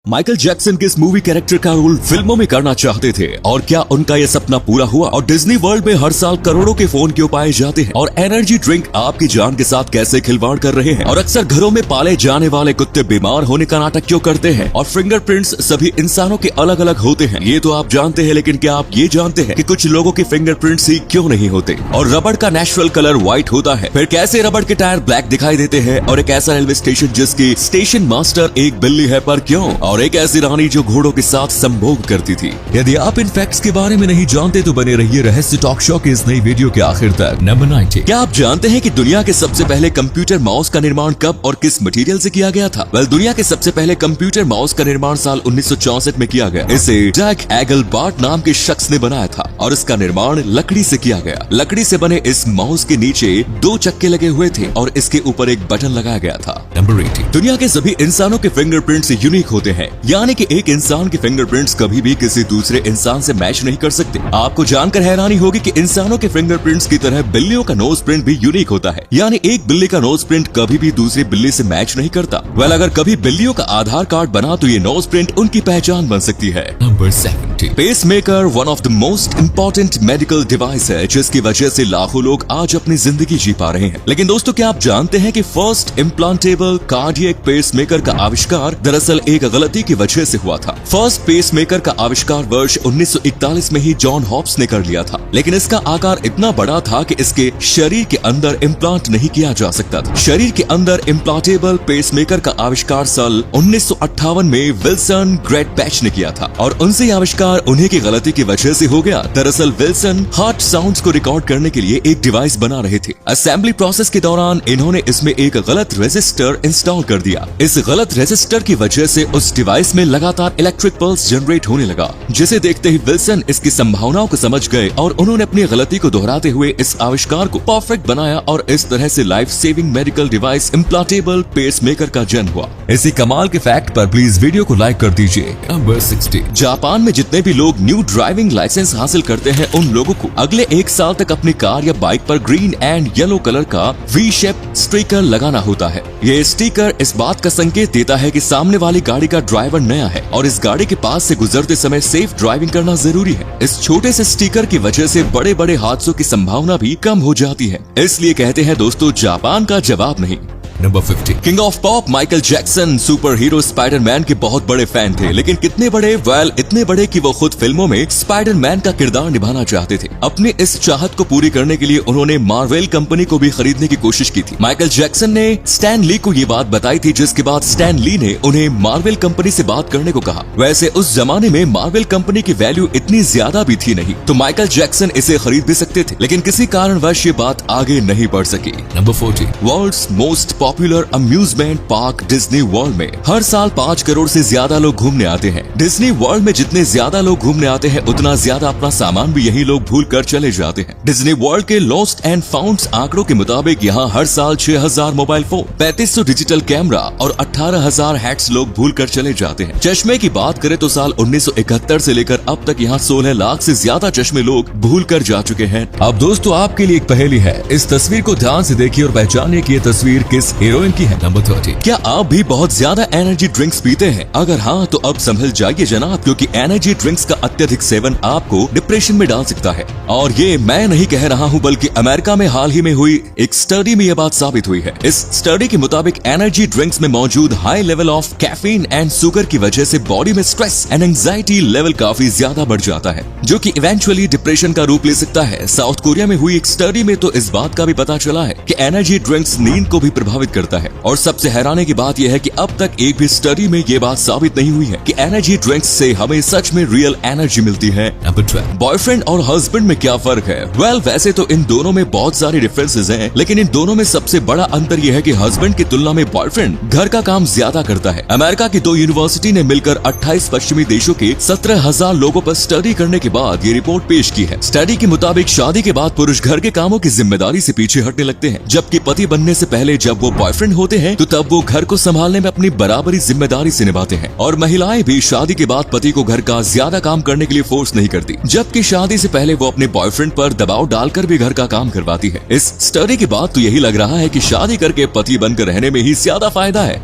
Michael Jackson किस movie character का role फिल्मों में करना चाहते थे और क्या उनका यह सपना पूरा हुआ? और डिज्नी वर्ल्ड में हर साल करोड़ों के फोन क्यों पाए जाते हैं? और एनर्जी ड्रिंक आपकी जान के साथ कैसे खिलवाड़ कर रहे हैं? और अक्सर घरों में पाले जाने वाले कुत्ते बीमार होने का नाटक क्यों करते हैं? और फिंगरप्रिंट्स सभी इंसानों के अलग अलग होते हैं, ये तो आप जानते हैं, लेकिन क्या आप ये जानते हैं कि कुछ लोगों के फिंगरप्रिंट्स ही क्यों नहीं होते? और रबड़ का नेचुरल कलर व्हाइट होता है, फिर कैसे रबड़ के टायर ब्लैक दिखाई देते हैं? और एक ऐसा रेलवे स्टेशन जिसकी स्टेशन मास्टर एक बिल्ली है, पर क्यों? और एक ऐसी रानी जो घोड़ों के साथ संभोग करती थी। यदि आप इन फैक्ट्स के बारे में नहीं जानते तो बने रहिए रहस्य टॉक शो के इस नई वीडियो के आखिर तक। नंबर 90। क्या आप जानते हैं कि दुनिया के सबसे पहले कंप्यूटर माउस का निर्माण कब और किस मटेरियल से किया गया था? दुनिया के सबसे पहले कंप्यूटर माउस का निर्माण साल 1964 में किया गया। इसे जैक एगलबार्ट नाम के शख्स ने बनाया था और इसका निर्माण लकड़ी से किया गया। लकड़ी से बने इस माउस के नीचे 2 चक्के लगे हुए थे और इसके ऊपर एक बटन लगाया गया था। नंबर 80। दुनिया के सभी इंसानों के फिंगरप्रिंट्स यूनिक होते हैं, यानी कि एक इंसान के फिंगरप्रिंट्स कभी भी किसी दूसरे इंसान से मैच नहीं कर सकते। आपको जानकर हैरानी होगी कि इंसानों के फिंगरप्रिंट्स की तरह बिल्लियों का नोज प्रिंट भी यूनिक होता है, यानी एक बिल्ली का नोज प्रिंट कभी भी दूसरी बिल्ली से मैच नहीं करता। अगर कभी बिल्लियों का आधार कार्ड बना तो ये नोज प्रिंट उनकी पहचान बन सकती है। Number 70। Pacemaker one of the most important medical device है, जिसकी वजह से लाखों लोग आज अपनी जिंदगी जी पा रहे हैं। लेकिन दोस्तों, क्या आप जानते हैं कि फर्स्ट इम्प्लांटेबल कार्डियक पेसमेकर का आविष्कार दरअसल एक गलती की वजह से हुआ था। फर्स्ट पेसमेकर का आविष्कार वर्ष 1941 में ही जॉन हॉब्स ने कर लिया था, लेकिन इसका आकार इतना बड़ा था कि इसके शरीर के अंदर इम्प्लांट नहीं किया जा सकता था। शरीर के अंदर इम्प्लांटेबल पेसमेकर का आविष्कार साल 1958 में विल्सन ग्रेटबैच ने किया था और उनसे आविष्कार उन्हीं की गलती की वजह से हो गया। दरअसल विल्सन हार्ट साउंड्स को रिकॉर्ड करने के लिए एक डिवाइस बना रहे थे। असेंबली प्रोसेस के दौरान इन्होंने इसमें एक गलत रेजिस्टर इंस्टॉल कर दिया। इस गलत रेजिस्टर की वजह से उस डिवाइस में लगातार इलेक्ट्रिक पल्स जनरेट होने लगा, जिसे देखते ही विल्सन इसकी संभावनाओं को समझ गए और उन्होंने अपनी गलती को दोहराते हुए इस आविष्कार को परफेक्ट बनाया और इस तरह से life saving medical device implantable pacemaker का जन्म हुआ। इसी कमाल के फैक्ट पर प्लीज वीडियो को लाइक कर दीजिए। नंबर 60। जापान में जितने भी लोग न्यू ड्राइविंग लाइसेंस हासिल करते हैं, उन लोगों को अगले 1 साल तक अपनी कार या बाइक पर ग्रीन एंड येलो कलर का वी शेप स्टिकर लगाना होता है। ये स्टिकर इस बात का संकेत देता है कि सामने वाली गाड़ी का ड्राइवर नया है और इस गाड़ी के पास से गुजरते समय सेफ ड्राइविंग करना जरूरी है। इस छोटे से स्टिकर की वजह से बड़े बड़े हादसों की संभावना भी कम हो जाती है। इसलिए कहते हैं दोस्तों, जापान का जवाब नहीं। Number 50। King of pop Michael Jackson super hero Spiderman के बहुत बड़े फैन थे, लेकिन कितने बड़े? इतने बड़े कि वो खुद फिल्मों में स्पाइडरमैन का किरदार निभाना चाहते थे। अपनी इस चाहत को पूरी करने के लिए उन्होंने मार्वेल कंपनी को भी खरीदने की कोशिश की थी। माइकल जैक्सन ने स्टैन ली को ये बात बताई थी, जिसके बाद स्टैन ली ने उन्हें मार्वेल कंपनी से बात करने को कहा। वैसे उस जमाने में मार्वेल कंपनी की वैल्यू इतनी ज्यादा भी थी नहीं, तो माइकल जैक्सन इसे खरीद भी सकते थे, लेकिन किसी कारणवश ये बात आगे नहीं बढ़ सकी। Number 40। World's most popular amusement park Disney World में हर साल 5 करोड़ से ज्यादा लोग घूमने आते हैं। डिज्नी वर्ल्ड में जितने ज्यादा लोग घूमने आते हैं, उतना ज्यादा अपना सामान भी यही लोग भूल कर चले जाते हैं। डिज्नी वर्ल्ड के लॉस्ट एंड फाउंड्स आंकड़ों के मुताबिक यहाँ हर साल 6000 मोबाइल फोन, 3500 डिजिटल कैमरा और 18000 हैट्स लोग भूल कर चले जाते हैं। चश्मे की बात करें तो साल 1971 से लेकर अब तक यहाँ 16 लाख से ज्यादा चश्मे लोग भूल कर जा चुके हैं। अब दोस्तों, आपके लिए एक पहेली है, इस तस्वीर को ध्यान से देखिए और पहचानिए कि ये तस्वीर किस हीरोइन की है। नंबर 30। क्या आप भी बहुत ज्यादा एनर्जी ड्रिंक्स पीते हैं? अगर हाँ, तो अब संभल जाइए जनाब, क्योंकि एनर्जी ड्रिंक्स का अत्यधिक सेवन आपको डिप्रेशन में डाल सकता है। और ये मैं नहीं कह रहा हूँ, बल्कि अमेरिका में हाल ही में हुई एक स्टडी में यह बात साबित हुई है। इस स्टडी के मुताबिक एनर्जी ड्रिंक्स में मौजूद high level of caffeine and sugar की वजह से बॉडी में स्ट्रेस एंड एंजाइटी लेवल काफी ज्यादा बढ़ जाता है, जो कि इवेंचुअली डिप्रेशन का रूप ले सकता है। साउथ कोरिया में हुई एक स्टडी में तो इस बात का भी पता चला है कि एनर्जी ड्रिंक्स नींद को भी प्रभावित करता है। और सबसे हैरानी की बात यह है कि अब तक एक भी स्टडी में ये बात साबित नहीं हुई है कि एनर्जी ड्रिंक्स से हमें सच में रियल एनर्जी मिलती है। नंबर 12। बॉयफ्रेंड और हस्बैंड में क्या फर्क है? वैसे तो इन दोनों में बहुत सारे डिफरेंसेस हैं, लेकिन इन दोनों में सबसे बड़ा अंतर यह है कि हस्बैंड की तुलना में बॉयफ्रेंड घर का काम ज्यादा करता है। अमेरिका की 2 यूनिवर्सिटी ने मिलकर 28 पश्चिमी देशों के 17,000 लोगों पर स्टडी करने के बाद ये रिपोर्ट पेश की है। स्टडी के मुताबिक शादी के बाद पुरुष घर के कामों की जिम्मेदारी से पीछे हटने लगते हैं, जबकि पति बनने से पहले जब वो बॉयफ्रेंड होते हैं तो तब वो घर को संभालने में अपनी बराबरी जिम्मेदारी से निभाते हैं और महिलाएं भी शादी के बाद पति को घर का ज्यादा काम करने के लिए फोर्स नहीं करती, जबकि शादी से पहले वो अपने बॉयफ्रेंड पर दबाव डालकर भी घर का काम करवाती है। इस स्टडी के बाद तो यही लग रहा है कि शादी करके पति बनकर रहने में ही ज्यादा फायदा है।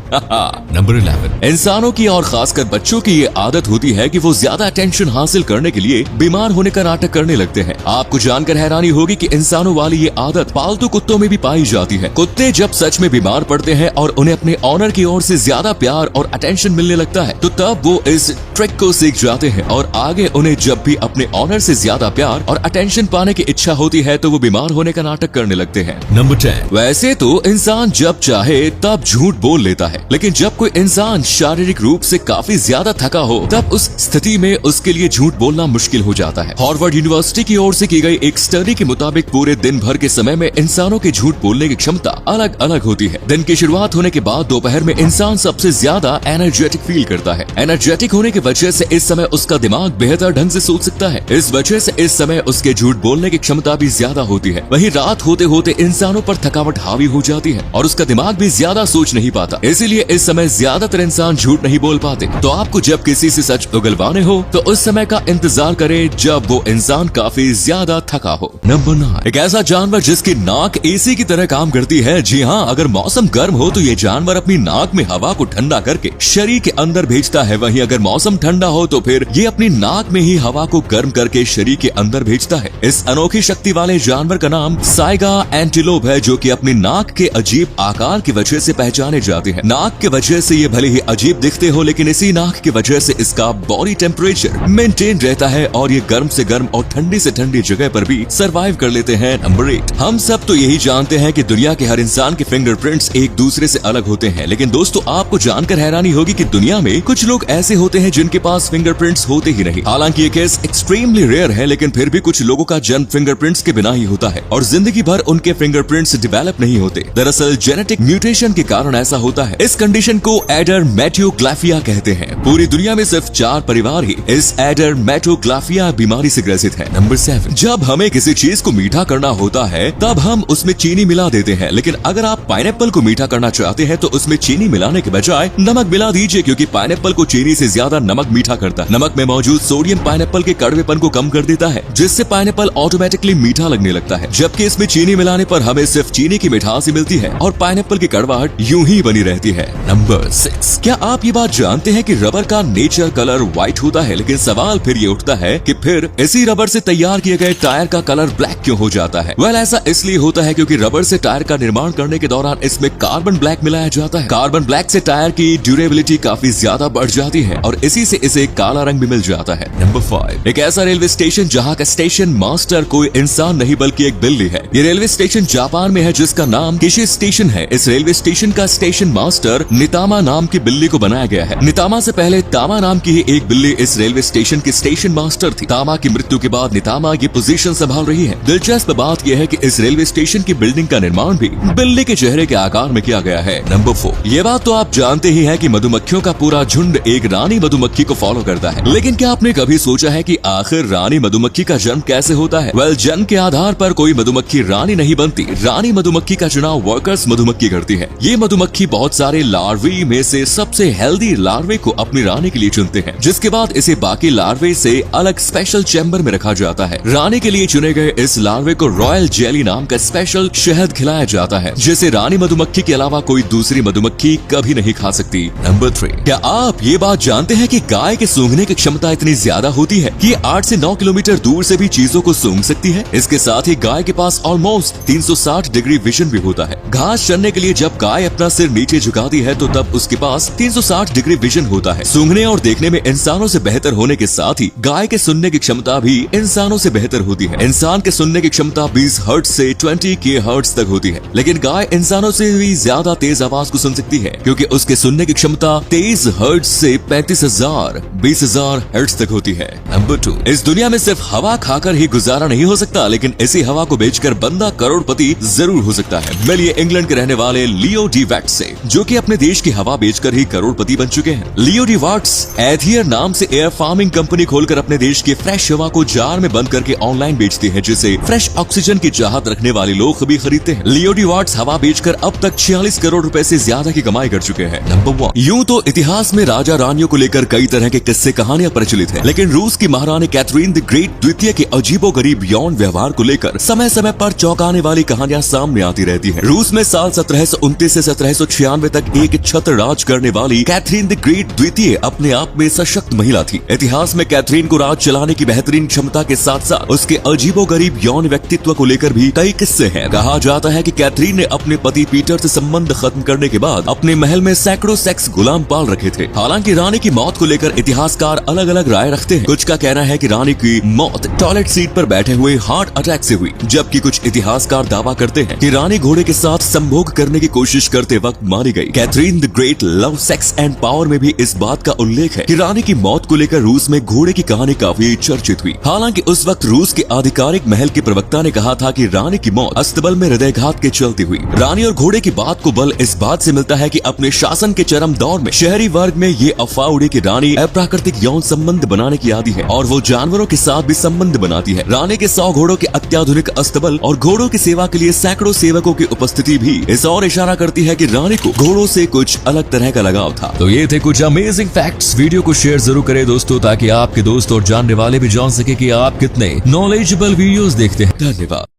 नंबर 11, इंसानों की और खासकर बच्चों की ये आदत होती है कि वो ज्यादा अटेंशन हासिल करने के लिए बीमार होने का नाटक करने लगते हैं। आपको जानकर हैरानी होगी कि इंसानों वाली ये आदत पालतू कुत्तों में भी पाई जाती है। कुत्ते जब सच में बीमार पड़ते हैं और उन्हें अपने ऑनर की ओर से ज्यादा प्यार और अटेंशन मिलने लगता है तो तब वो इस ट्रिक को सीख जाते हैं और आगे उन्हें जब भी अपने ऑनर से ज्यादा प्यार और अटेंशन पाने की इच्छा होती है तो वो बीमार होने का नाटक करने लगते हैं। नंबर 10, वैसे तो इंसान जब चाहे तब झूठ बोल लेता है, लेकिन जब कोई इंसान शारीरिक रूप से काफी ज्यादा थका हो तब उस स्थिति में उसके लिए झूठ बोलना मुश्किल हो जाता है। हार्वर्ड यूनिवर्सिटी की ओर से की गई एक स्टडी के मुताबिक पूरे दिन भर के समय में इंसानों की झूठ बोलने की क्षमता अलग अलग होती है। दिन की शुरुआत होने के बाद दोपहर में इंसान सबसे ज्यादा एनर्जेटिक फील करता है। एनर्जेटिक होने की वजह से इस समय उसका दिमाग बेहतर ढंग से सोच सकता है। इस वजह से इस समय उसके झूठ बोलने की क्षमता भी ज्यादा होती है। वहीं रात होते होते इंसानों पर थकावट हावी हो जाती है और उसका दिमाग भी ज्यादा सोच नहीं पाता, इसीलिए इस समय ज्यादातर इंसान झूठ नहीं बोल पाते। तो आपको जब किसी से सच उगलवाने हो तो उस समय का इंतजार करें जब वो इंसान काफी ज्यादा थका हो। नंबर 9, एक ऐसा जानवर जिसकी नाक एसी की तरह काम करती है। जी हाँ, अगर मौसम गर्म हो तो ये जानवर अपनी नाक में हवा को ठंडा करके शरीर के अंदर भेजता है, वहीं अगर मौसम ठंडा हो तो फिर ये अपनी नाक में ही हवा को गर्म करके शरीर के अंदर भेजता है। इस अनोखी शक्ति वाले जानवर का नाम साइगा एंटीलोप है, जो कि अपनी नाक के अजीब आकार की वजह से पहचाने जाते हैं। नाक के वजह से ये भले ही अजीब दिखते हो, लेकिन इसी नाक की वजह से इसका बॉडी टेम्परेचर मेंटेन रहता है और ये गर्म से गर्म और ठंडी से ठंडी जगह पर भी सरवाइव कर लेते हैं। नंबर 8, हम सब तो यही जानते हैं कि दुनिया के हर इंसान के फिंगरप्रिंट्स एक दूसरे से अलग होते हैं, लेकिन दोस्तों आपको जानकर हैरानी होगी कि दुनिया में कुछ लोग ऐसे होते हैं जिनके पास फिंगरप्रिंट्स होते ही नहीं। हालांकि ये केस एक्सट्रीमली रेयर है, लेकिन फिर भी कुछ लोगों का जन्म फिंगरप्रिंट्स के बिना ही होता है और जिंदगी भर उनके फिंगरप्रिंट्स डेवलप नहीं होते। दरअसल जेनेटिक म्यूटेशन के कारण ऐसा होता है। इस कंडीशन को एडरमेटोग्लाफिया कहते हैं। पूरी दुनिया में सिर्फ 4 परिवार ही इस एडरमेटोग्लाफिया बीमारी से ग्रसित है। नंबर 7, जब हमें किसी चीज को मीठा करना होता है तब हम उसमें चीनी मिला देते हैं, लेकिन अगर आप पाइनएप्पल को मीठा करना चाहते हैं तो उसमें चीनी मिलाने के बजाय नमक मिला दीजिए, क्योंकि पाइनएप्पल को चीनी से ज्यादा नमक मीठा करता है। नमक में मौजूद सोडियम पाइनएप्पल के कड़वेपन को कम कर देता है, जिससे पाइनएप्पल ऑटोमेटिकली मीठा लगने लगता है, जबकि इसमें चीनी मिलाने पर हमें सिर्फ चीनी की मिठास ही मिलती है और पाइनएप्पल की कड़वाहट यूं ही बनी रहती है। नंबर 6, क्या आप ये बात जानते हैं कि रबर का नेचर कलर व्हाइट होता है, लेकिन सवाल फिर ये उठता है कि फिर इसी रबर से तैयार किए गए टायर का कलर ब्लैक क्यों हो जाता है? वेल, ऐसा इसलिए होता है क्योंकि रबर से टायर का निर्माण करने के दौरान इसमें कार्बन ब्लैक मिलाया जाता है। कार्बन ब्लैक से टायर की ड्यूरेबिलिटी काफी ज्यादा बढ़ जाती है और इसी से इसे काला रंग भी मिल जाता है। नंबर 5, एक ऐसा रेलवे स्टेशन जहाँ का स्टेशन मास्टर कोई इंसान नहीं बल्कि एक बिल्ली है। ये रेलवे स्टेशन जापान में है जिसका नाम किशी स्टेशन है। इस रेलवे स्टेशन का स्टेशन मास्टर नितामा नाम की बिल्ली को बनाया गया है। नितामा से पहले तामा नाम की ही एक बिल्ली इस रेलवे स्टेशन की स्टेशन मास्टर थी। तामा की मृत्यु के बाद नितामा ये पोजीशन संभाल रही है। दिलचस्प बात यह है कि इस रेलवे स्टेशन की बिल्डिंग का निर्माण भी बिल्ली के चेहरे के आकार में किया गया है। नंबर 4, ये बात तो आप जानते ही हैं कि मधुमक्खियों का पूरा झुंड एक रानी मधुमक्खी को फॉलो करता है, लेकिन क्या आपने कभी सोचा है कि आखिर रानी मधुमक्खी का जन्म कैसे होता है? वेल, जन्म के आधार पर कोई मधुमक्खी रानी नहीं बनती। रानी मधुमक्खी का चुनाव वर्कर्स मधुमक्खी करती है। ये मधुमक्खी बहुत सारे लार्वे में से सबसे हेल्दी लार्वे को अपनी रानी के लिए चुनते हैं, जिसके बाद इसे बाकी लार्वे से अलग स्पेशल चैम्बर में रखा जाता है। रानी के लिए चुने गए इस लार्वे को रॉयल जेली नाम का स्पेशल शहद खिलाया जाता है, जिसे रानी मधुमक्खी के अलावा कोई दूसरी मधुमक्खी कभी नहीं खा सकती। नंबर 3, क्या आप ये बात जानते हैं कि गाय के सूंघने की क्षमता इतनी ज्यादा होती है कि 8 से 9 किलोमीटर दूर से भी चीजों को सूंघ सकती है? इसके साथ ही गाय के पास ऑलमोस्ट 360 डिग्री विजन भी होता है। घास चरने के लिए जब गाय अपना सिर नीचे झुकाती है तो तब उसके पास 360 डिग्री विजन होता है। सूंघने और देखने में इंसानों से बेहतर होने के साथ ही गाय के सुनने की क्षमता भी इंसानों से बेहतर होती है। इंसान के सुनने की क्षमता 20 हर्ट्ज से 20 किलोहर्ट्ज तक होती है, लेकिन गाय इंसानों से भी ज्यादा तेज आवाज को सुन सकती है, क्योंकि उसके सुनने की क्षमता 23 हर्ट्ज से 20,000 हर्ट्ज तक होती है। नंबर 2, इस दुनिया में सिर्फ हवा खाकर ही गुजारा नहीं हो सकता, लेकिन इसी हवा को बेचकर बंदा करोड़पति जरूर हो सकता है। मिलिए इंग्लैंड के रहने वाले लियो डी वाट्स से, जो कि अपने देश की हवा बेचकर ही करोड़पति बन चुके हैं। लियो डी वाट्स एथियर नाम से एयर फार्मिंग कंपनी खोलकर अपने देश की फ्रेश हवा को जार में बंद करके ऑनलाइन बेचते हैं, जिसे फ्रेश ऑक्सीजन की चाहत रखने वाले लोग भी खरीदते हैं। लियो डी वाट्स हवा बेचकर अब तक 46 करोड़ रुपए से ज्यादा की कमाई कर चुके हैं। नंबर 1। यूं तो इतिहास में राजा रानियों को लेकर कई तरह के किस्से कहानियां प्रचलित हैं, लेकिन रूस की महारानी कैथरीन द ग्रेट द्वितीय के अजीबोगरीब यौन व्यवहार को लेकर समय समय पर चौंकाने वाली कहानियां सामने आती रहती हैं। रूस में साल 1729 से 1796 तक एक छत्र राज करने वाली कैथरीन द ग्रेट द्वितीय अपने आप में सशक्त महिला थी। इतिहास में कैथरीन को राज चलाने की बेहतरीन क्षमता के साथ साथ उसके अजीबोगरीब यौन व्यक्तित्व को लेकर भी कई किस्से हैं। कहा जाता है कि कैथरीन ने अपने पति पीटर से संबंध खत्म करने के बाद अपने महल में सैकड़ों सेक्स गुलाम पाल रखे थे। हालांकि रानी की मौत को लेकर इतिहासकार अलग अलग राय रखते हैं। कुछ का कहना है कि रानी की मौत टॉयलेट सीट पर बैठे हुए हार्ट अटैक से हुई, जबकि कुछ इतिहासकार दावा करते हैं कि रानी घोड़े के साथ संभोग करने की कोशिश करते वक्त मारी गई। Catherine the Great love, sex and power में भी इस बात का उल्लेख है कि रानी की मौत को लेकर रूस में घोड़े की कहानी काफी चर्चित हुई। हालांकि उस वक्त रूस के आधिकारिक महल के प्रवक्ता ने कहा था कि रानी की मौत अस्तबल में हृदयघात के चलते हुई। रानी और घोड़े की बात को बल इस बात से मिलता है कि अपने शासन के चरम दौर में शहरी वर्ग में ये अफवाह उड़ी कि रानी अप्राकृतिक यौन संबंध बनाने की आदी है और वो जानवरों के साथ भी संबंध बनाती है। रानी के 100 घोड़ों के अत्याधुनिक अस्तबल और घोड़ों की सेवा के लिए सैकड़ों सेवकों की उपस्थिति भी इस और इशारा करती है कि रानी को घोड़ों से कुछ अलग तरह का लगाव था। तो ये थे कुछ अमेजिंग फैक्ट्स। वीडियो को शेयर जरूर करें दोस्तों, ताकि आपके दोस्त और जानने वाले भी जान सके कि आप कितने नॉलेजेबल वीडियोस देखते हैं। धन्यवाद।